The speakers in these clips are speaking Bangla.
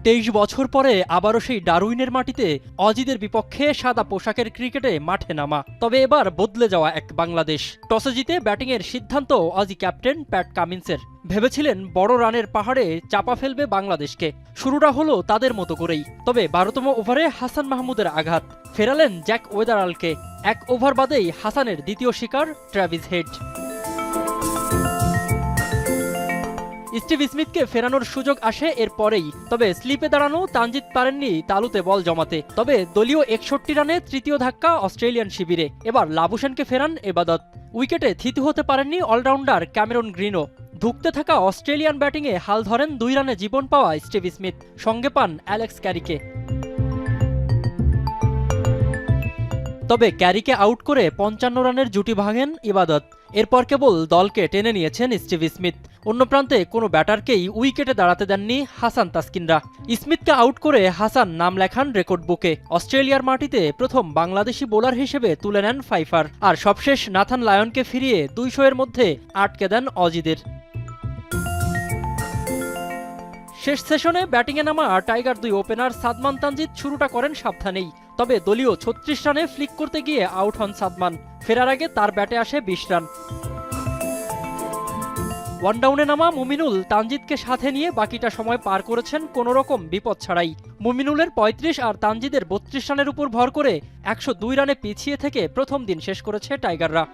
23 বছর পরে আবারও সেই ডারউইনের মাটিতে অজিদের বিপক্ষে সাদা পোশাকের ক্রিকেটে মাঠে নামা। তবে এবার বদলে যাওয়া এক বাংলাদেশ। টসে জিতে ব্যাটিংয়ের সিদ্ধান্ত অজি ক্যাপ্টেন প্যাট কামিন্সের। ভেবেছিলেন বড় রানের পাহাড়ে চাপা ফেলবে বাংলাদেশকে। শুরুটা হলো তাদের মতো করেই। তবে 12তম ওভারে হাসান মাহমুদের আঘাত ফেরালেন জ্যাক ওয়েদারালকে। 1 ওভার বাদেই হাসানের দ্বিতীয় শিকার ট্র্যাভিস হেড। স্টিভ স্মিথকে ফেরানোর সুযোগ আসে এর পরেই। তবে স্লিপে দাঁড়ানো তানজিদ পারেননি তালুতে বল জমাতে। তবে দলীয় 61 রানে তৃতীয় ধাক্কা অস্ট্রেলিয়ান শিবিরে। এবার লাবুশেনকে ফেরান এবাদত। উইকেটে থিতু হতে পারেননি অলরাউন্ডার ক্যামেরন গ্রিনও। ধুঁকতে থাকা অস্ট্রেলিয়ান ব্যাটিংয়ে হাল ধরেন 2 রানে জীবন পাওয়া স্টিভ স্মিথ। সঙ্গে পান অ্যালেক্স ক্যারিকে। তবে ক্যারিকে আউট করে 55 রানের জুটি ভাঙেন ইবাদত। এরপর কেবল দলকে টেনে নিয়েছেন স্টিভ স্মিথ। অন্য প্রান্তে কোনো ব্যাটারকেই উইকেটে দাঁড়াতে দেননি হাসান তাসকিনরা। স্মিথকে আউট করে হাসান নাম লেখান রেকর্ড বুকে। অস্ট্রেলিয়ার মাটিতে প্রথম বাংলাদেশি বোলার হিসেবে তুলে নেন ফাইফার। আর সবশেষ নাথান লায়নকে ফিরিয়ে 200 এর মধ্যে আটকে দেন অজিদের। শেষ সেশনে ব্যাটিংয়ে নামা টাইগার 2 ওপেনার সাদমান তানজিদ শুরুটা করেন সাবধানেই। তবে দলীয় 36 রানে ফ্লিক করতে গিয়ে আউট হন সাদমান। ফেরার আগে তার ব্যাটে আসে 20 রান। ওয়ানডাউনে নামা মুমিনুল তানজিদকে সাথে নিয়ে বাকিটা সময় পার করেছেন কোনোরকম বিপদ ছাড়াই। মুমিনুলের 35 আর তানজিদের 32 রানের উপর ভর করে 102 রানে পিছিয়ে থেকে প্রথম দিন শেষ করেছে টাইগাররা।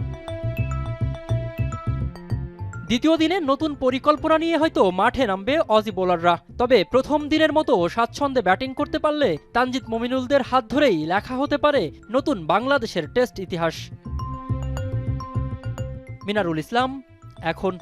দ্বিতীয় দিনে নতুন পরিকল্পনা নিয়ে হয়তো মাঠে নামবে অজি বোলাররা। তবে প্রথম দিনের মতো স্বাচ্ছন্দ্যে ব্যাটিং করতে পারলে তানজিদ মুমিনুলদের হাত ধরেই লেখা হতে পারে নতুন বাংলাদেশের টেস্ট ইতিহাস। মিনারুল ইসলাম, এখন।